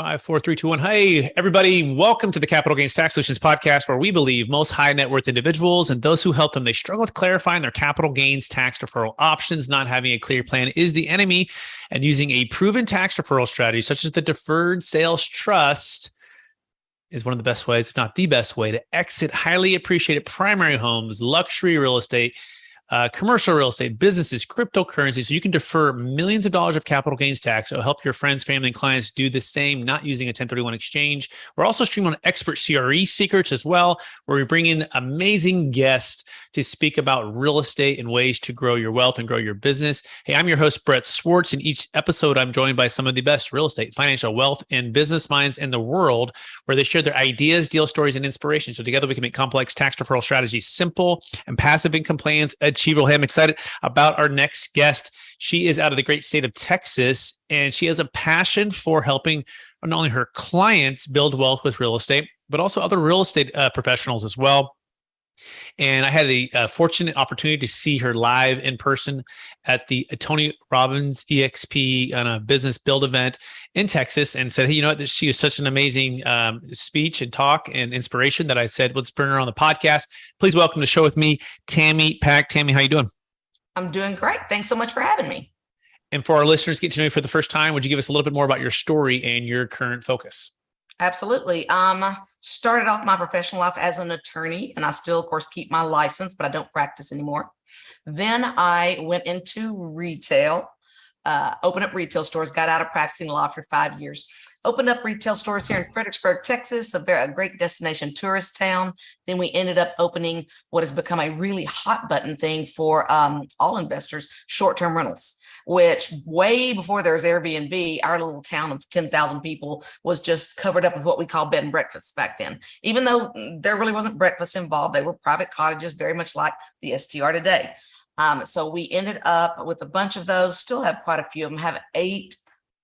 Five, four, three, two, one. Hey, everybody. Welcome to the Capital Gains Tax Solutions podcast, where we believe most high net worth individuals and those who help them, they struggle with clarifying their capital gains tax deferral options. Not having a clear plan is the enemy, and using a proven tax deferral strategy, such as the Deferred Sales Trust, is one of the best ways, if not the best way, to exit highly appreciated primary homes, luxury real estate, commercial real estate, businesses, cryptocurrency, so you can defer millions of dollars of capital gains tax. It'll help your friends, family, and clients do the same, not using a 1031 exchange. We're also streaming on expert CRE secrets as well, where we bring in amazing guests to speak about real estate and ways to grow your wealth and grow your business. Hey, I'm your host, Brett Swarts. In each episode, I'm joined by some of the best real estate, financial, wealth, and business minds in the world, where they share their ideas, deal stories, and inspiration. So together we can make complex tax deferral strategies simple and passive income plans achievable. Hey, I'm excited about our next guest. She is out of the great state of Texas, and she has a passion for helping not only her clients build wealth with real estate, but also other real estate professionals as well. And I had the fortunate opportunity to see her live in person at the Tony Robbins EXP on a business build event in Texas, and said, hey, you know what? She is such an amazing speech and talk and inspiration that I said, let's bring her on the podcast. Please welcome to the show with me, Tammy Pack. Tammy, how you doing? I'm doing great. Thanks so much for having me. And for our listeners, get to know you for the first time, would you give us a little bit more about your story and your current focus? Absolutely. Started off my professional life as an attorney, and I still, of course, keep my license, but I don't practice anymore. Then I went into retail, opened up retail stores, got out of practicing law for 5 years, opened up retail stores here in Fredericksburg, Texas, a great destination tourist town. Then we ended up opening what has become a really hot button thing for all investors, short-term rentals, which way before there was Airbnb, our little town of 10,000 people was just covered up with what we call bed and breakfasts back then. Even though there really wasn't breakfast involved, they were private cottages, very much like the STR today. So we ended up with a bunch of those, still have quite a few of them, have 8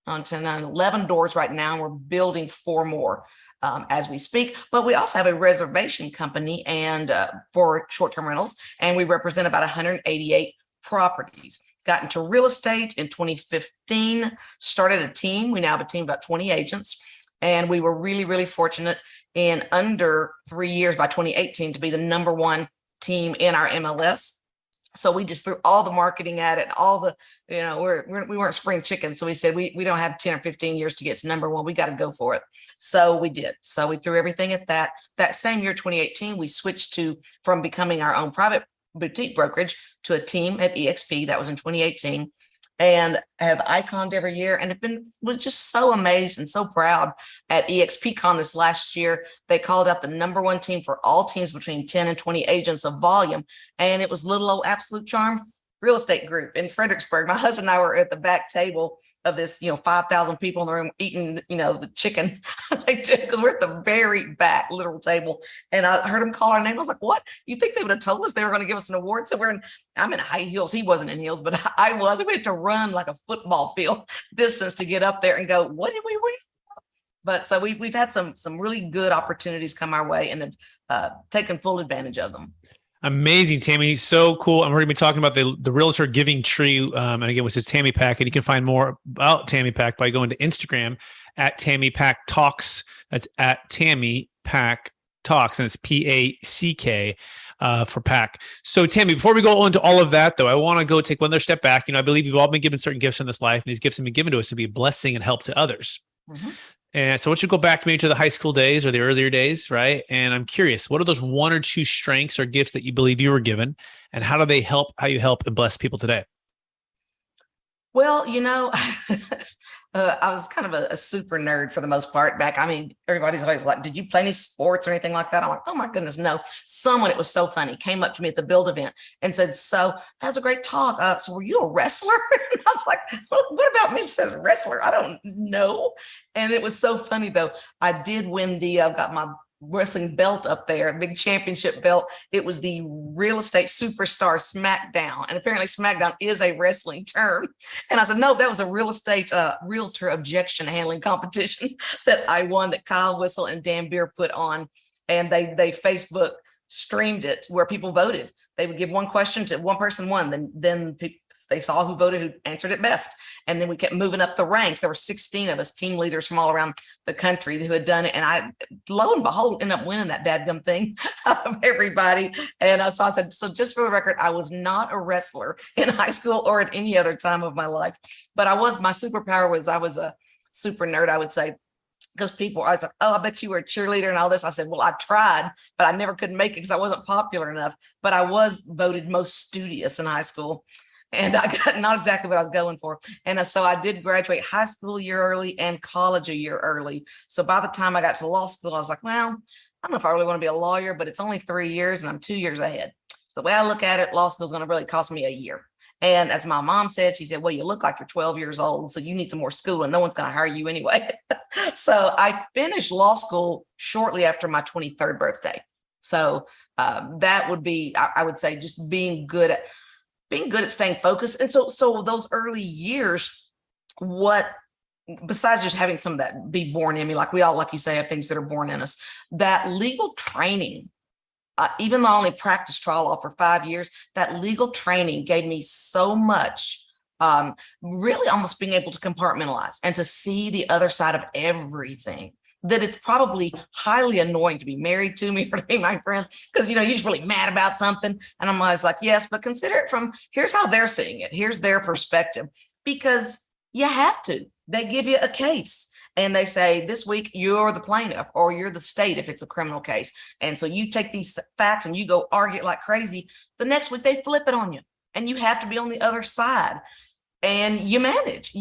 on 10, 9, 11 doors right now, and we're building 4 more as we speak. But we also have a reservation company and for short-term rentals, and we represent about 188 properties. Got into real estate in 2015, started a team. We now have a team of about 20 agents, and we were really, really fortunate in under 3 years by 2018 to be the number 1 team in our MLS. So we just threw all the marketing at it, all the, we weren't spring chickens. So we said, we don't have 10 or 15 years to get to number 1. We got to go for it. So we did. So we threw everything at that. That same year, 2018, we switched from becoming our own private boutique brokerage to a team at EXP. That was in 2018, and have iconed every year, and was just so amazed and so proud at EXPCon this last year. They called out the number 1 team for all teams between 10 and 20 agents of volume, and it was little old Absolute Charm Real Estate Group in Fredericksburg. My husband and I were at the back table of this, 5,000 people in the room eating, the chicken they did, because we're at the very back literal table. And I heard him call our name. I was like, what? You think they would have told us they were going to give us an award? So I'm in high heels. He wasn't in heels, but I was. We had to run like a football field distance to get up there and go, what did we win? But so we've had some really good opportunities come our way, and have taken full advantage of them. Amazing, Tammy. So cool. And we're going to be talking about the Realtor Giving Tree. And again, which is Tammy Pack. And you can find more about Tammy Pack by going to Instagram at Tammy Pack Talks. That's at Tammy Pack Talks. And it's PACK for Pack. So Tammy, before we go into all of that, though, I want to go take one other step back. I believe we've all been given certain gifts in this life, and these gifts have been given to us to be a blessing and help to others. Mm-hmm. And so I want you to go back maybe to the high school days or the earlier days, right? And I'm curious, what are those 1 or 2 strengths or gifts that you believe you were given, and how do they help, how you help and bless people today? Well, I was kind of a super nerd for the most part back. Everybody's always like, did you play any sports or anything like that? I'm like, oh my goodness, no. Someone, it was so funny, came up to me at the build event and said, so that was a great talk. So were you a wrestler? And I was like, what about me says wrestler? I don't know. And it was so funny though. I did win I've got my wrestling belt up there, a big championship belt. It was the Real Estate Superstar SmackDown. And apparently SmackDown is a wrestling term. And I said, no, that was a real estate realtor objection handling competition that I won, that Kyle Whistle and Dan Beer put on. And they Facebook streamed it where people voted. They would give one question to one person won, then they saw who voted, who answered it best. And then we kept moving up the ranks. There were 16 of us team leaders from all around the country who had done it. And I, lo and behold, ended up winning that dadgum thing out of everybody. And so I said, so just for the record, I was not a wrestler in high school or at any other time of my life, but my superpower was I was a super nerd, I would say. Because people were always like, oh, I bet you were a cheerleader and all this. I said, well, I tried, but I never could make it because I wasn't popular enough. But I was voted most studious in high school. And I got not exactly what I was going for. And so I did graduate high school a year early and college a year early. So by the time I got to law school, I was like, well, I don't know if I really want to be a lawyer, but it's only 3 years and I'm 2 years ahead. So the way I look at it, law school is going to really cost me a year. And as my mom said, she said, well, you look like you're 12 years old, so you need some more school and no one's going to hire you anyway. So I finished law school shortly after my 23rd birthday. So that would be, I would say, just being good at staying focused. And so those early years, besides just having some of that be born in me, like we all, like you say, have things that are born in us, that legal training, even though I only practiced trial law for 5 years, that legal training gave me so much, really almost being able to compartmentalize and to see the other side of everything, that it's probably highly annoying to be married to me or to be my friend, because, you're just really mad about something. And I'm always like, yes, but consider it from, here's how they're seeing it. Here's their perspective, because you have to. They give you a case. And they say, this week, you're the plaintiff or you're the state if it's a criminal case. And so you take these facts and you go argue it like crazy. The next week, they flip it on you and you have to be on the other side. And you manage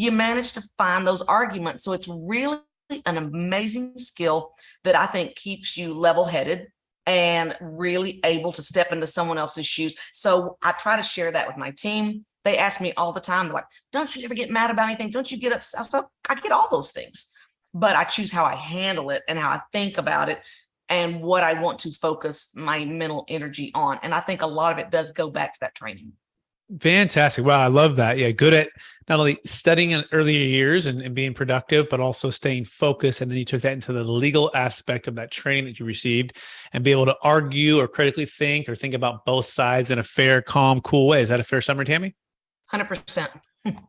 to find those arguments. So it's really an amazing skill that I think keeps you level-headed and really able to step into someone else's shoes. So I try to share that with my team. They ask me all the time, they're like, don't you ever get mad about anything? Don't you get upset? So I get all those things. But I choose how I handle it and how I think about it and what I want to focus my mental energy on. And I think a lot of it does go back to that training. Fantastic. Wow. I love that. Yeah. Good at not only studying in earlier years and being productive, but also staying focused. And then you took that into the legal aspect of that training that you received and be able to argue or critically think or think about both sides in a fair, calm, cool way. Is that a fair summary, Tammy? 100%.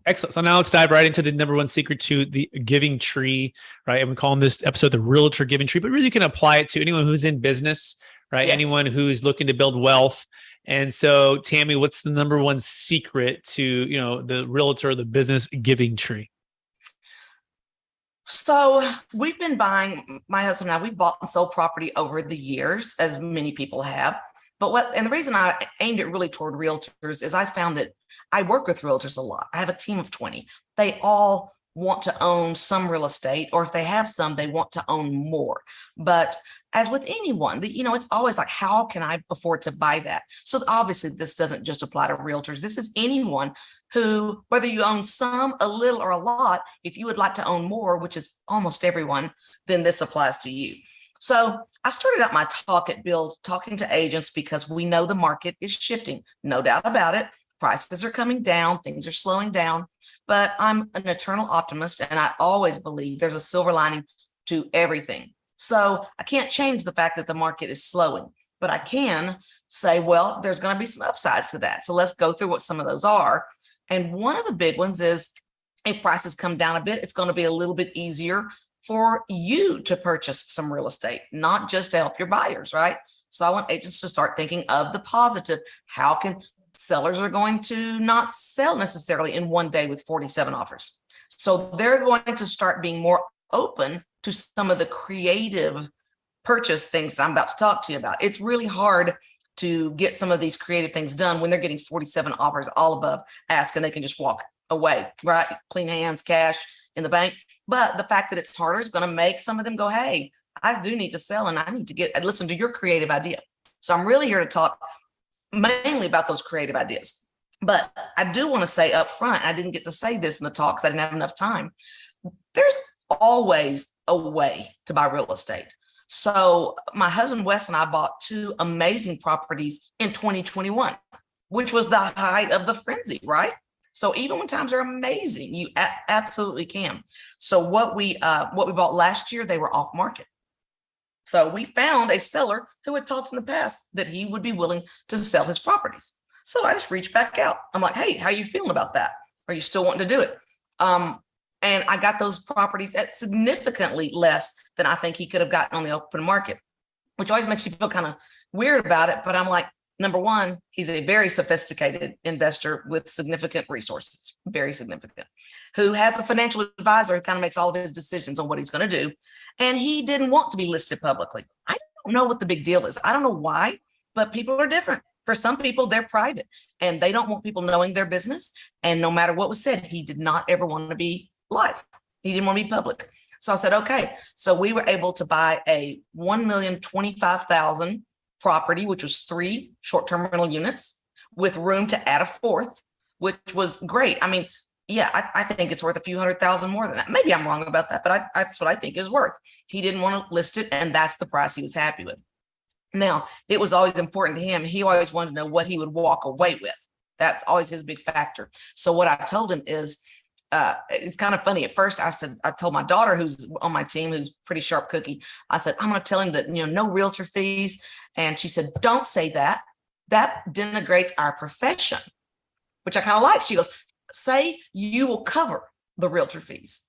Excellent. So now let's dive right into the number one secret to the giving tree, right? And we're calling this episode the realtor giving tree, but really you can apply it to anyone who's in business, right? Yes. Anyone who's looking to build wealth. And so, Tammy, what's the number one secret to, the realtor, the business giving tree? So we've been buying, my husband and I, we've bought and sold property over the years, as many people have. And the reason I aimed it really toward realtors is I found that I work with realtors a lot. I have a team of 20. They all want to own some real estate, or if they have some, they want to own more. But as with anyone, it's always like, how can I afford to buy that? So obviously this doesn't just apply to realtors. This is anyone who, whether you own some, a little, or a lot, if you would like to own more, which is almost everyone, then this applies to you. So I started out my talk at Build talking to agents because we know the market is shifting, no doubt about it. Prices are coming down, things are slowing down, but I'm an eternal optimist and I always believe there's a silver lining to everything. So I can't change the fact that the market is slowing, but I can say, well, there's going to be some upsides to that. So let's go through what some of those are. And one of the big ones is if prices come down a bit, it's going to be a little bit easier for you to purchase some real estate, not just to help your buyers, right? So I want agents to start thinking of the positive. How can sellers are going to not sell necessarily in one day with 47 offers. So they're going to start being more open to some of the creative purchase things that I'm about to talk to you about. It's really hard to get some of these creative things done when they're getting 47 offers all above ask and they can just walk away, right? Clean hands, cash in the bank. But the fact that it's harder is going to make some of them go, hey, I do need to sell and I need to listen to your creative idea. So I'm really here to talk mainly about those creative ideas. But I do want to say up front, I didn't get to say this in the talk because I didn't have enough time. There's always a way to buy real estate. So my husband, Wes, and I bought 2 amazing properties in 2021, which was the height of the frenzy, right? So even when times are amazing, you absolutely can. So what we bought last year, they were off market. So we found a seller who had talked in the past that he would be willing to sell his properties. So I just reached back out. I'm like, hey, how are you feeling about that? Are you still wanting to do it? And I got those properties at significantly less than I think he could have gotten on the open market, which always makes you feel kind of weird about it. But I'm like, number one, he's a very sophisticated investor with significant resources, very significant, who has a financial advisor who kind of makes all of his decisions on what he's going to do. And he didn't want to be listed publicly. I don't know what the big deal is. I don't know why, but people are different. For some people, they're private and they don't want people knowing their business. And no matter what was said, he did not ever want to be live. He didn't want to be public. So I said, okay. So we were able to buy a $1,025,000 property, which was 3 short-term rental units with room to add a 4th, which was great. I mean, yeah, I think it's worth a few $100,000 more than that. Maybe I'm wrong about that, but that's what I think is worth. He didn't want to list it, and that's the price he was happy with. Now, it was always important to him. He always wanted to know what he would walk away with. That's always his big factor. So what I told him is, it's kind of funny. At first, I told my daughter, who's on my team, who's pretty sharp cookie, I said, I'm going to tell him that, no realtor fees. And she said, don't say that. That denigrates our profession, which I kind of like. She goes, say you will cover the realtor fees.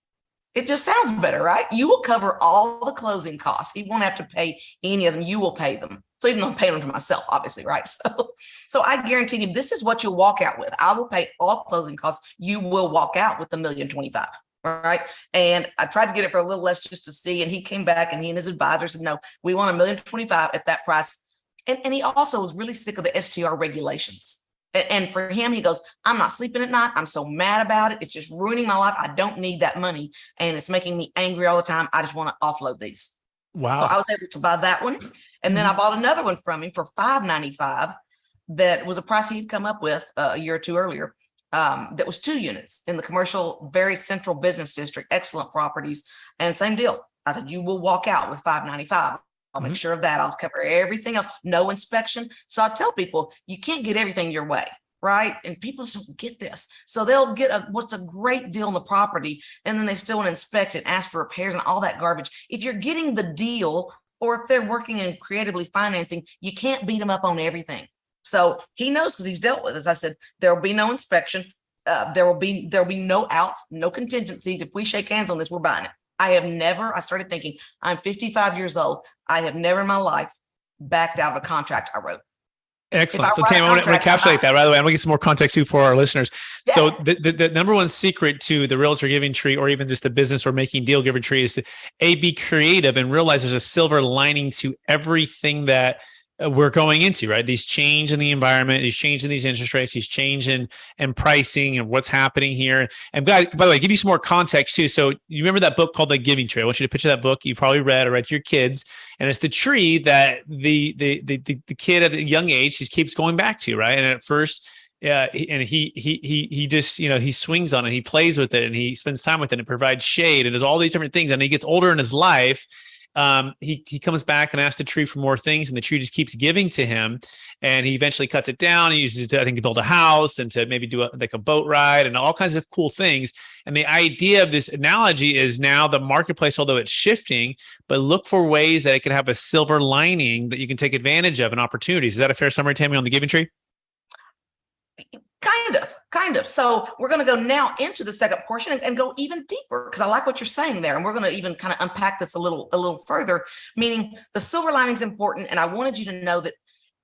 It just sounds better, right? You will cover all the closing costs. He won't have to pay any of them. You will pay them. So even though I'm paying them to myself, obviously, right? So I guarantee you, this is what you'll walk out with. I will pay all closing costs. You will walk out with $1,025,000, right? And I tried to get it for a little less just to see. And he came back and he and his advisor said, no, we want $1,025,000 at that price. And he also was really sick of the STR regulations. And for him, he goes, I'm not sleeping at night. I'm so mad about it. It's just ruining my life. I don't need that money. And it's making me angry all the time. I just want to offload these. Wow. So I was able to buy that one. And then I bought another one from him for $595. That was a price he'd come up with a year or two earlier. That was 2 units in the commercial, very central business district, excellent properties. And same deal. I said, you will walk out with $595. I'll make sure of that. I'll cover everything else. No inspection. So I tell people, you can't get everything your way, right? And people just don't get this. So they'll get what's a great deal on the property, and then they still want to inspect it, ask for repairs and all that garbage. If you're getting the deal, or if they're working in creatively financing, you can't beat them up on everything. So he knows because he's dealt with this. I said, there will be no inspection. There will be no outs, no contingencies. If we shake hands on this, we're buying it. I started thinking, I'm 55 years old. I have never in my life backed out of a contract I wrote. Excellent. So Tam, I want to encapsulate that right away. I'm going to get some more context too for our listeners. Yeah. So the number one secret to the realtor giving tree, or even just the business or making deal giver tree, is to be creative and realize there's a silver lining to everything that we're going into, right? These change in the environment, these change in these interest rates, these change in pricing and what's happening here. And by the way, give you some more context too. So you remember that book called The Giving Tree? I want you to picture that book. You probably read or read to your kids. And it's the tree that the kid at a young age just keeps going back to, right? And at first, and he just, he swings on it, he plays with it, and he spends time with it, and it provides shade and does all these different things. And he gets older in his life. He comes back and asks the tree for more things, and the tree just keeps giving to him. And he eventually cuts it down. He uses it, I think, to build a house and to maybe do a boat ride and all kinds of cool things. And the idea of this analogy is now the marketplace, although it's shifting, but look for ways that it can have a silver lining that you can take advantage of and opportunities. Is that a fair summary, Tammy, on the Giving Tree? Kind of. So we're going to go now into the second portion and go even deeper, because I like what you're saying there. And we're going to even kind of unpack this a little further, meaning the silver lining is important. And I wanted you to know that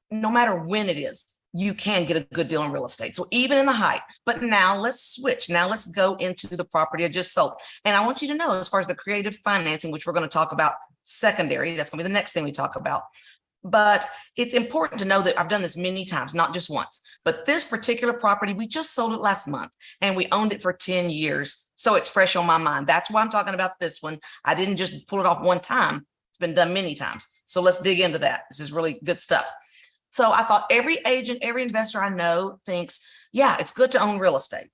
no matter when it is, you can get a good deal in real estate. So even in the height, but now let's switch. Now let's go into the property I just sold. And I want you to know, as far as the creative financing, which we're going to talk about secondary, that's going to be the next thing we talk about. But it's important to know that I've done this many times, not just once. But this particular property, we just sold it last month and we owned it for 10 years. So it's fresh on my mind. That's why I'm talking about this one. I didn't just pull it off one time. It's been done many times. So let's dig into that. This is really good stuff. So I thought every agent, every investor I know thinks, yeah, it's good to own real estate,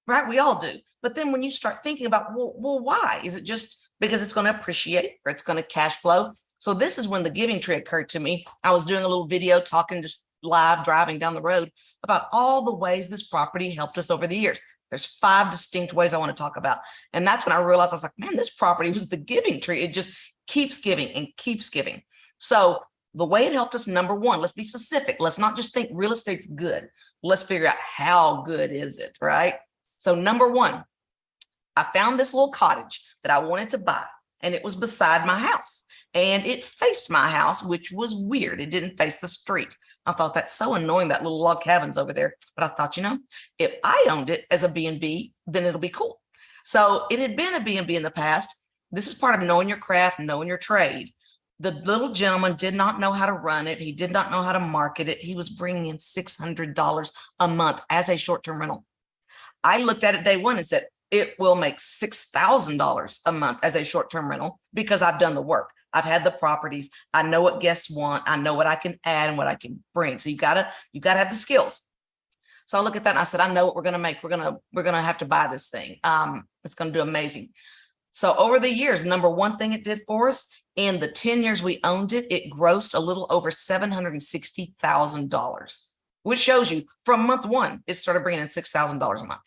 right? We all do. But then when you start thinking about, well, why? Is it just because it's going to appreciate or it's going to cash flow? So this is when the Giving Tree occurred to me. I was doing a little video talking, just live driving down the road, about all the ways this property helped us over the years. There's 5 distinct ways I want to talk about. And that's when I realized, I was like, man, this property was the giving tree. It just keeps giving and keeps giving. So the way it helped us, number one, let's be specific. Let's not just think real estate's good. Let's figure out how good is it, right? So number one, I found this little cottage that I wanted to buy, and it was beside my house. And it faced my house, which was weird. It didn't face the street. I thought, that's so annoying, that little log cabin's over there. But I thought, if I owned it as a B&B, then it'll be cool. So it had been a B&B in the past. This is part of knowing your craft, knowing your trade. The little gentleman did not know how to run it. He did not know how to market it. He was bringing in $600 a month as a short-term rental. I looked at it day one and said, it will make $6,000 a month as a short-term rental because I've done the work. I've had the properties. I know what guests want. I know what I can add and what I can bring. So you gotta have the skills. So I look at that and I said, I know what we're gonna make. We're gonna have to buy this thing. It's gonna do amazing. So over the years, number one thing it did for us, in the 10 years we owned it, it grossed a little over $760,000, which shows you from month one, it started bringing in $6,000 a month.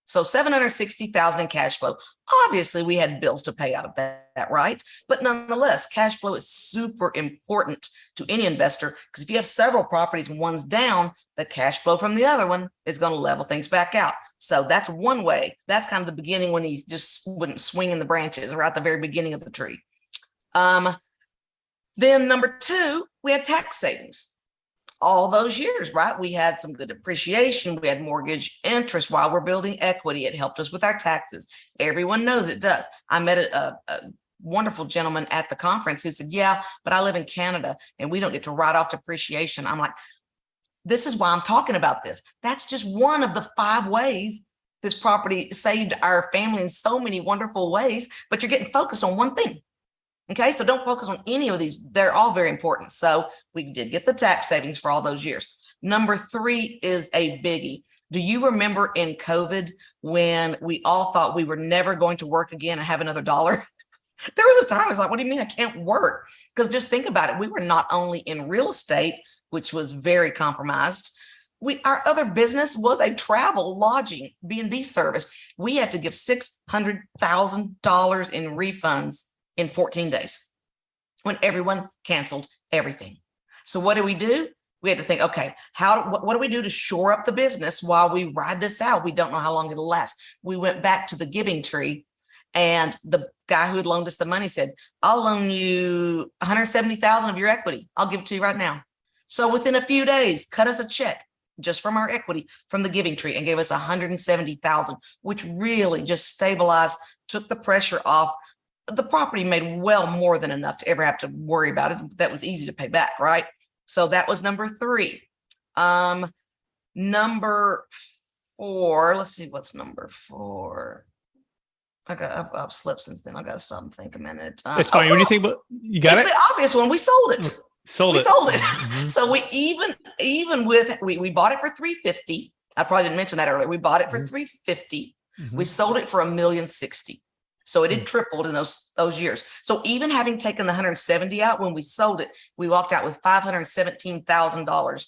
So $760,000 in cash flow. Obviously, we had bills to pay out of that, right? But nonetheless, cash flow is super important to any investor, because if you have several properties and one's down, the cash flow from the other one is going to level things back out. So that's one way. That's kind of the beginning, when he just wouldn't swing in the branches, or at the very beginning of the tree. Then number two, we had tax savings. All those years, right? We had some good appreciation. We had mortgage interest while we're building equity. It helped us with our taxes. Everyone knows it does. I met a wonderful gentleman at the conference who said, yeah, but I live in Canada and we don't get to write off depreciation. I'm like, this is why I'm talking about this. That's just one of the 5 ways this property saved our family in so many wonderful ways, but you're getting focused on one thing. Okay, so don't focus on any of these. They're all very important. So we did get the tax savings for all those years. Number 3 is a biggie. Do you remember in COVID when we all thought we were never going to work again and have another dollar? There was a time I was like, what do you mean I can't work? Because just think about it. We were not only in real estate, which was very compromised. Our other business was a travel lodging B&B service. We had to give $600,000 in refunds in 14 days when everyone canceled everything. So what do? We had to think, okay, what do we do to shore up the business while we ride this out? We don't know how long it'll last. We went back to the giving tree, and the guy who had loaned us the money said, I'll loan you $170,000 of your equity. I'll give it to you right now. So within a few days, cut us a check just from our equity from the giving tree and gave us $170,000, which really just stabilized, took the pressure off. The property made well more than enough to ever have to worry about it. That was easy to pay back, right? So that was number 3. Number 4, let's see, what's number 4? I've slept since then. I got to stop and think a minute. It's fine. What do you think about, you got it? The obvious one, we sold it. Sold it. Mm-hmm. So we even with, we bought it for $350,000. I probably didn't mention that earlier. We bought it for $350,000. Mm-hmm. We sold it for $1,060,000. So it had tripled in those years. So even having taken the $170,000 out when we sold it, we walked out with $517,000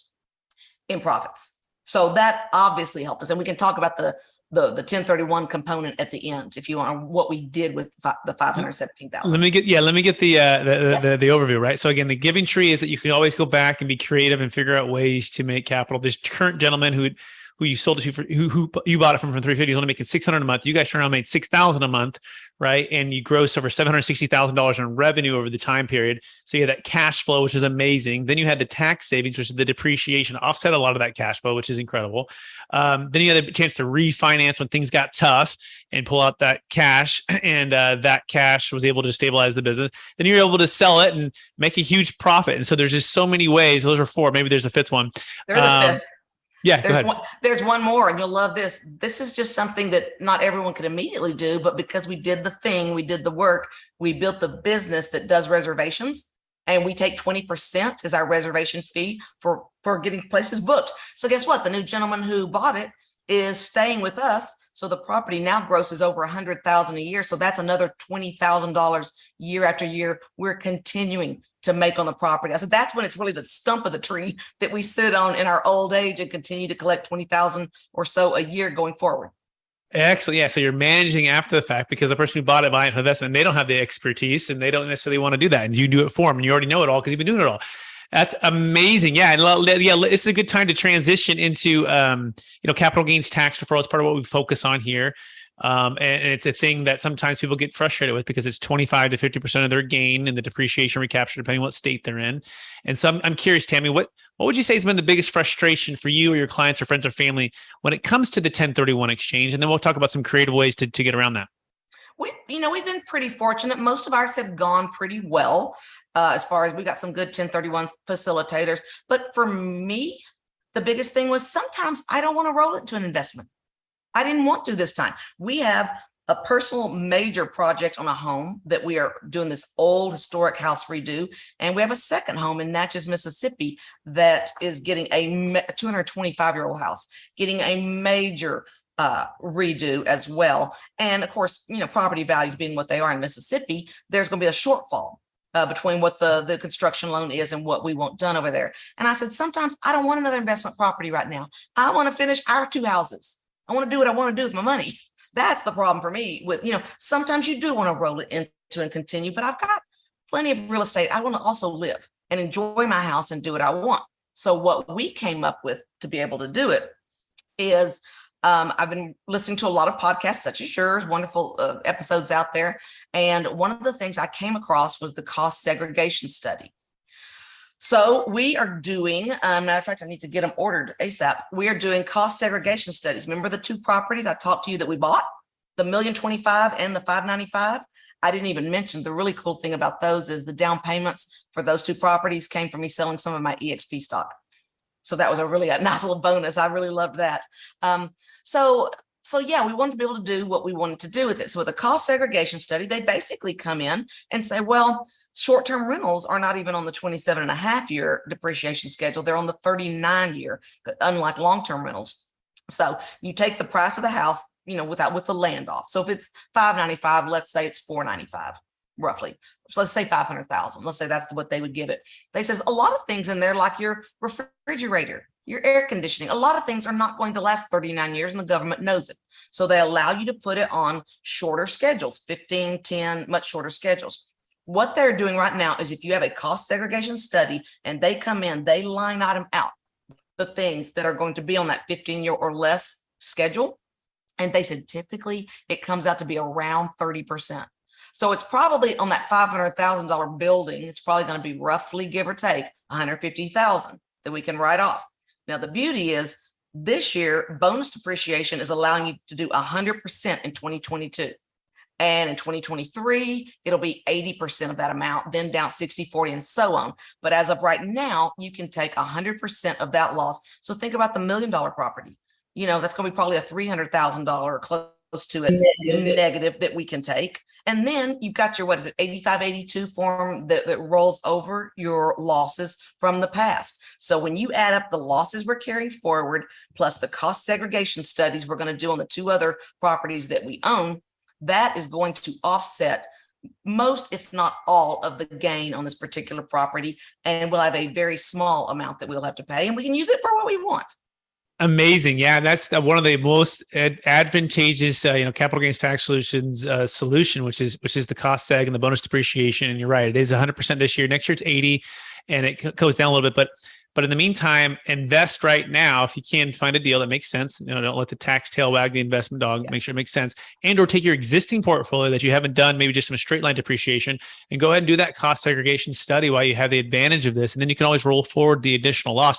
in profits. So that obviously helped us. And we can talk about the 1031 component at the end if you want, what we did with the $517,000. Let me get the overview, right? So again, the giving tree is that you can always go back and be creative and figure out ways to make capital. This current gentleman who you sold it to, who you bought it from $350,000, he's only making $600,000 a month. You guys turned around and made $6,000 a month, right? And you grossed over $760,000 in revenue over the time period. So you had that cash flow, which is amazing. Then you had the tax savings, which is the depreciation, offset a lot of that cash flow, which is incredible. Then you had a chance to refinance when things got tough and pull out that cash, and that cash was able to stabilize the business. Then you're able to sell it and make a huge profit. And so there's just so many ways. Those are 4. Maybe there's a 5th one. There's a 5th. Yeah, go ahead. There's one more, and you'll love this. This is just something that not everyone could immediately do, but because we did the thing, we did the work, we built the business that does reservations, and we take 20% as our reservation fee for getting places booked. So guess what? The new gentleman who bought it is staying with us. So the property now grosses over $100,000 a year. So that's another $20,000 year after year. We're continuing to make on the property. I said, that's when it's really the stump of the tree that we sit on in our old age and continue to collect $20,000 or so a year going forward. Excellent. Yeah. So you're managing after the fact because the person who bought it buying for investment, they don't have the expertise and they don't necessarily want to do that. And you do it for them and you already know it all because you've been doing it all. That's amazing. Yeah. And yeah, it's a good time to transition into, capital gains tax deferral is part of what we focus on here. And it's a thing that sometimes people get frustrated with because it's 25 to 50% of their gain in the depreciation recapture, depending on what state they're in. And so I'm curious, Tammy, what would you say has been the biggest frustration for you or your clients or friends or family when it comes to the 1031 exchange? And then we'll talk about some creative ways to get around that. We've been pretty fortunate. Most of ours have gone pretty well, as far as we got some good 1031 facilitators. But for me, the biggest thing was sometimes I don't want to roll it into an investment. I didn't want to this time. We have a personal major project on a home that we are doing this old historic house redo. And we have a second home in Natchez, Mississippi, that is getting a 225-year-old house, getting a major redo as well. And of course, property values being what they are in Mississippi, there's going to be a shortfall between what the construction loan is and what we want done over there. And I said, sometimes I don't want another investment property right now. I want to finish our 2 houses. I want to do what I want to do with my money. That's the problem for me with, sometimes you do want to roll it into and continue, but I've got plenty of real estate. I want to also live and enjoy my house and do what I want. So what we came up with to be able to do it is I've been listening to a lot of podcasts such as yours, wonderful episodes out there. And one of the things I came across was the cost segregation study. So we are doing, matter of fact, I need to get them ordered ASAP. We are doing cost segregation studies. Remember the 2 properties I talked to you that we bought, the $1,025,000 and the $595,000? I didn't even mention the really cool thing about those is the down payments for those 2 properties came from me selling some of my EXP stock. So that was a nice little bonus. I really loved that. So yeah, we wanted to be able to do what we wanted to do with it. So with a cost segregation study, they basically come in and say, well, short-term rentals are not even on the 27.5-year depreciation schedule. They're on the 39-year, unlike long-term rentals. So you take the price of the house, with the land off. So if it's $595,000, let's say it's $495,000, roughly. So let's say $500,000. Let's say that's what they would give it. They says a lot of things in there, like your refrigerator, your air conditioning, a lot of things are not going to last 39 years and the government knows it. So they allow you to put it on shorter schedules, 15, 10, much shorter schedules. What they're doing right now is if you have a cost segregation study and they come in, they line item out the things that are going to be on that 15-year or less schedule. And they said, typically it comes out to be around 30%. So it's probably on that $500,000 building. It's probably going to be roughly, give or take, $150,000 that we can write off. Now, the beauty is this year, bonus depreciation is allowing you to do 100% in 2022. And in 2023, it'll be 80% of that amount, then down 60, 40, and so on. But as of right now, you can take 100% of that loss. So think about the $1 million property. That's going to be probably a $300,000 or close to it negative that we can take. And then you've got your, 8582 form that rolls over your losses from the past. So when you add up the losses we're carrying forward, plus the cost segregation studies we're going to do on the 2 other properties that we own, that is going to offset most, if not all, of the gain on this particular property. And we'll have a very small amount that we'll have to pay, and we can use it for what we want. Amazing. Yeah. That's one of the most advantageous, capital gains tax solutions solution, which is the cost seg and the bonus depreciation. And you're right. It is 100% this year. Next year it's 80 and it goes down a little bit, but in the meantime, invest right now. If you can find a deal that makes sense, don't let the tax tail wag the investment dog. Yeah. Make sure it makes sense, or take your existing portfolio that you haven't done, maybe just some straight line depreciation, and go ahead and do that cost segregation study while you have the advantage of this. And then you can always roll forward the additional loss.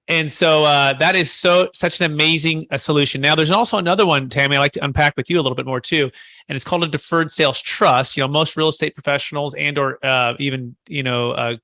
And so that is such an amazing solution. Now, there's also another one, Tammy, I'd like to unpack with you a little bit more too. And it's called a Deferred Sales Trust. Most real estate professionals or even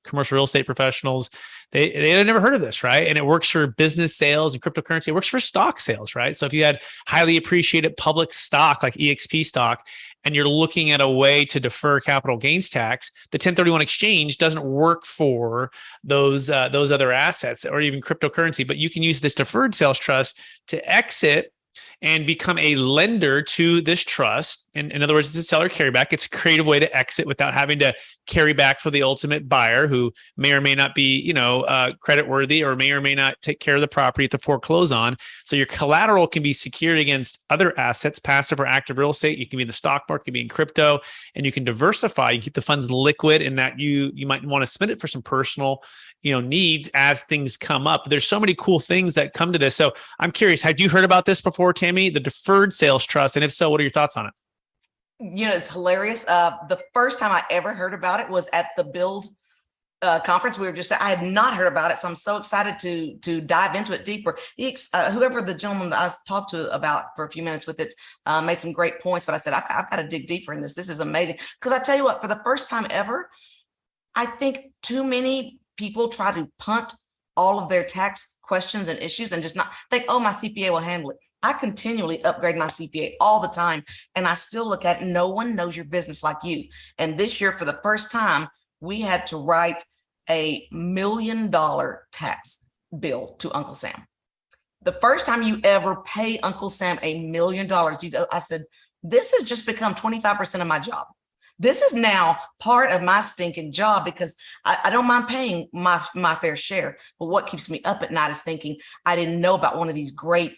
commercial real estate professionals, they had never heard of this, right? And it works for business sales and cryptocurrency. It works for stock sales, right? So if you had highly appreciated public stock like EXP stock, and you're looking at a way to defer capital gains tax, the 1031 exchange doesn't work for those other assets or even cryptocurrency. But you can use this Deferred Sales Trust to exit and become a lender to this trust. And in other words, it's a seller carryback. It's a creative way to exit without having to carry back for the ultimate buyer who may or may not be, credit worthy or may not take care of the property to foreclose on. So your collateral can be secured against other assets, passive or active real estate. You can be in the stock market, you can be in crypto, and you can diversify. You keep the funds liquid in that you might want to spend it for some personal needs as things come up. There's so many cool things that come to this. So I'm curious, had you heard about this before, Tammy, the Deferred Sales Trust? And if so, what are your thoughts on it? It's hilarious. The first time I ever heard about it was at the Build conference. I had not heard about it. So I'm so excited to dive into it deeper. Whoever the gentleman that I talked to about for a few minutes with it made some great points, but I said, I've got to dig deeper in this. This is amazing. Because I tell you what, for the first time ever, I think too many people try to punt all of their tax questions and issues and just not think, oh, my CPA will handle it. I continually upgrade my CPA all the time. And I still look at no one knows your business like you. And this year, for the first time, we had to write $1 million tax bill to Uncle Sam. The first time you ever pay Uncle Sam $1 million, I said, this has just become 25% of my job. This is now part of my stinking job because I don't mind paying my fair share. But what keeps me up at night is thinking I didn't know about one of these great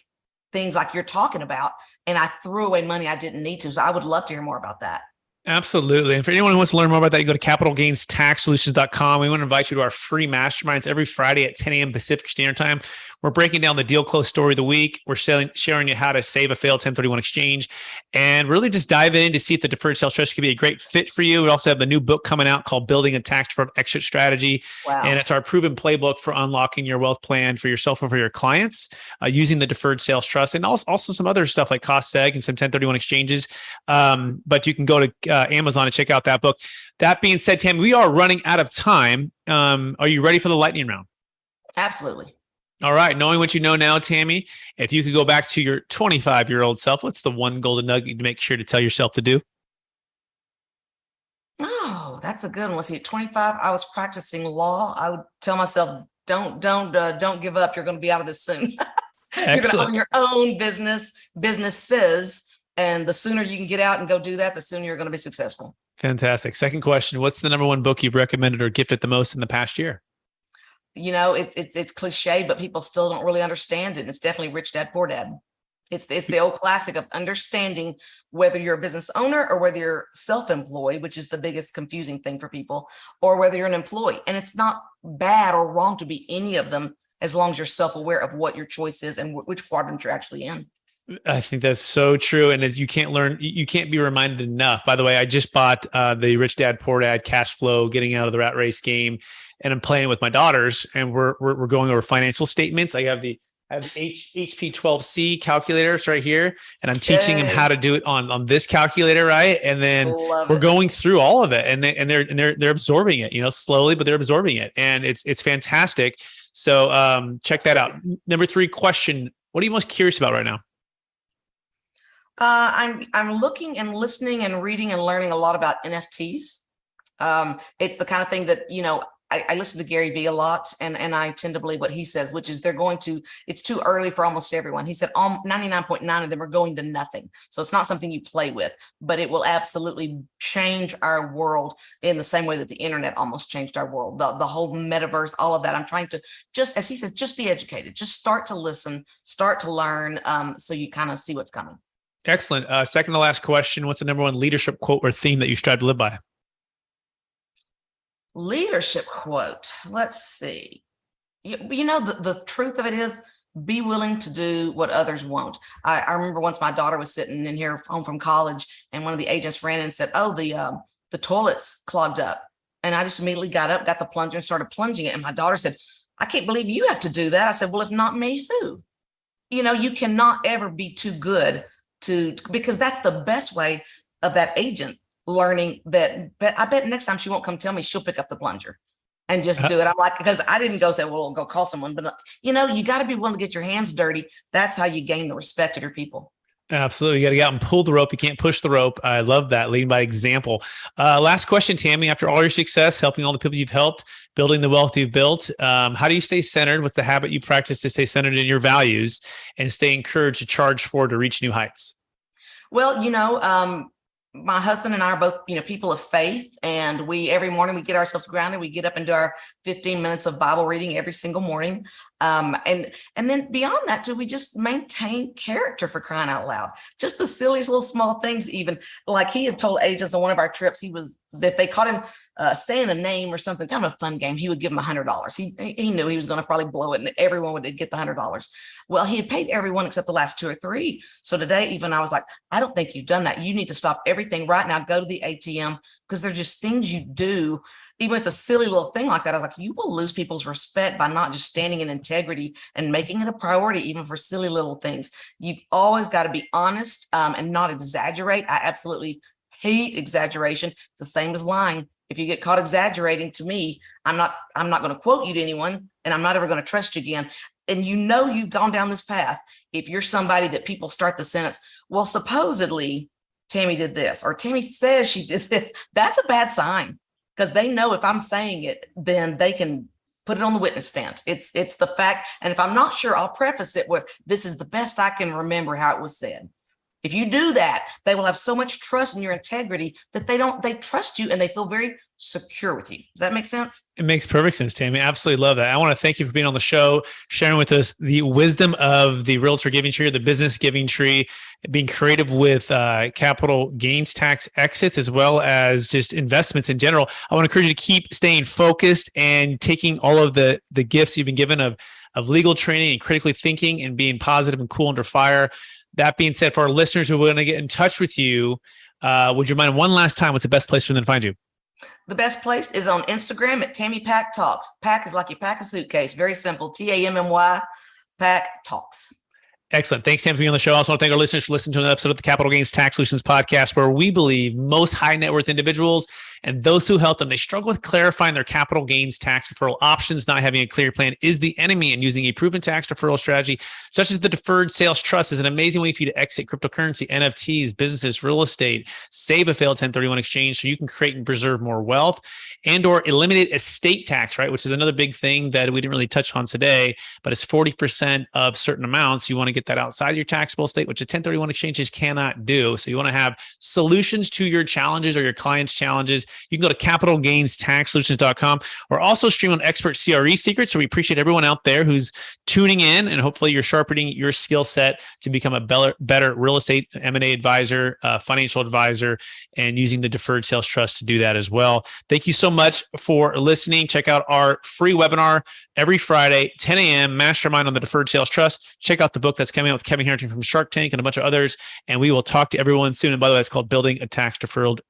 things like you're talking about, and I threw away money I didn't need to. So I would love to hear more about that. Absolutely. And for anyone who wants to learn more about that, you go to capitalgainstaxsolutions.com. We want to invite you to our free masterminds every Friday at 10 a.m. Pacific Standard Time. We're breaking down the deal close story of the week. We're sharing you how to save a failed 1031 exchange and really just dive in to see if the Deferred Sales Trust could be a great fit for you. We also have the new book coming out called Building a Tax-Deferred Exit Strategy. Wow. And it's our proven playbook for unlocking your wealth plan for yourself and for your clients using the Deferred Sales Trust and also some other stuff like cost seg and some 1031 exchanges. But you can go to Amazon and check out that book. That being said, Tam, we are running out of time. Are you ready for the lightning round? Absolutely. All right. Knowing what you know now, Tammy, if you could go back to your 25-year-old self, what's the one golden nugget to make sure to tell yourself to do? Oh, that's a good one. Let's see. 25, I was practicing law. I would tell myself, don't give up. You're going to be out of this soon. You're going to own your own businesses. And the sooner you can get out and go do that, the sooner you're going to be successful. Fantastic. Second question. What's the number one book you've recommended or gifted the most in the past year? It's cliche, but people still don't really understand it. And it's definitely Rich Dad, Poor Dad. It's the old classic of understanding whether you're a business owner or whether you're self-employed, which is the biggest confusing thing for people, or whether you're an employee. And it's not bad or wrong to be any of them as long as you're self-aware of what your choice is and which quadrant you're actually in. I think that's so true. And as you can't be reminded enough. By the way, I just bought the Rich Dad, Poor Dad cash flow, getting out of the rat race game. And I'm playing with my daughters and we're going over financial statements. I have the HP 12C calculators right here. And I'm teaching them how to do it on this calculator. Right. And then we're going through all of it and they're absorbing it, slowly, but they're absorbing it. And it's fantastic. So check that out. Number 3 question. What are you most curious about right now? I'm looking and listening and reading and learning a lot about NFTs. It's the kind of thing that, I listen to Gary Vee a lot and I tend to believe what he says, which is it's too early for almost everyone. He said 99.9 of them are going to nothing. So it's not something you play with, but it will absolutely change our world in the same way that the internet almost changed our world, the whole metaverse, all of that. I'm trying to just, as he says, just be educated, just start to listen, start to learn. So you kind of see what's coming. Excellent. Second to last question. What's the number one leadership quote or theme that you strive to live by? Leadership quote. Let's see. The truth of it is be willing to do what others won't. I remember once my daughter was sitting in here home from college and one of the agents ran in and said, oh, the toilet's clogged up. And I just immediately got up, got the plunger and started plunging it. And my daughter said, I can't believe you have to do that. I said, well, if not me, who? You cannot ever be too good because that's the best way of that agent learning that. But I bet next time she won't come tell me, she'll pick up the plunger and just do it. I'm like, because I didn't go say, well, I'll go call someone, but you got to be willing to get your hands dirty. That's how you gain the respect of your people. Absolutely. You got to get out and pull the rope. You can't push the rope. I love that. Leading by example. Last question, Tammy. After all your success, helping all the people you've helped, building the wealth you've built, how do you stay centered? What's the habit you practice to stay centered in your values and stay encouraged to charge forward to reach new heights? Well, my husband and I are both, people of faith, and every morning we get ourselves grounded. We get up and do our 15 minutes of Bible reading every single morning. And then beyond that, too, we just maintain character, for crying out loud. Just the silliest little small things, even like he had told agents on one of our trips, that they caught him saying a name or something, kind of a fun game, he would give them $100. He knew he was going to probably blow it and everyone would get the $100. Well, he had paid everyone except the last 2 or 3. So today, even I was like, I don't think you've done that. You need to stop everything right now. Go to the ATM, because there's just things you do. Even if it's a silly little thing like that, I was like, you will lose people's respect by not just standing in integrity and making it a priority, even for silly little things. You've always got to be honest and not exaggerate. I absolutely hate exaggeration. It's the same as lying. If you get caught exaggerating to me, I'm not going to quote you to anyone, and I'm not ever going to trust you again. And you've gone down this path. If you're somebody that people start the sentence, well, supposedly Tammy did this, or Tammy says she did this, that's a bad sign, because they know if I'm saying it, then they can put it on the witness stand. It's the fact. And if I'm not sure, I'll preface it with, this is the best I can remember how it was said. If you do that, they will have so much trust in your integrity that they trust you and they feel very secure with you. Does that make sense? It makes perfect sense, Tammy. Absolutely love that. I want to thank you for being on the show, sharing with us the wisdom of the realtor giving tree, or the business giving tree, being creative with capital gains tax exits, as well as just investments in general. I want to encourage you to keep staying focused and taking all of the gifts you've been given of legal training and critically thinking and being positive and cool under fire. That being said, for our listeners who are going to get in touch with you, would you mind one last time, what's the best place for them to find you? The best place is on Instagram at Tammy Pack Talks. Pack is like you pack a suitcase. Very simple. TAMMY, Pack Talks. Excellent. Thanks, Tam, for being on the show. I also want to thank our listeners for listening to an episode of the Capital Gains Tax Solutions podcast, where we believe most high net worth individuals and those who help them, they struggle with clarifying their capital gains tax deferral options. Not having a clear plan is the enemy, and using a proven tax deferral strategy, such as the Deferred Sales Trust, is an amazing way for you to exit cryptocurrency, NFTs, businesses, real estate, save a failed 1031 exchange so you can create and preserve more wealth, and or eliminate estate tax, right? Which is another big thing that we didn't really touch on today, but it's 40% of certain amounts. You want to get that outside your taxable estate, which a 1031 exchanges cannot do. So you want to have solutions to your challenges or your clients' challenges. You can go to capitalgainstaxsolutions.com, or also stream on Expert CRE Secrets. So we appreciate everyone out there who's tuning in, and hopefully you're sharpening your skill set to become a better real estate M&A advisor, financial advisor, and using the Deferred Sales Trust to do that as well. Thank you so much for listening. Check out our free webinar every Friday, 10 a.m., Mastermind on the Deferred Sales Trust. Check out the book that's coming out with Kevin Harrington from Shark Tank and a bunch of others. And we will talk to everyone soon. And by the way, it's called Building a Tax Deferred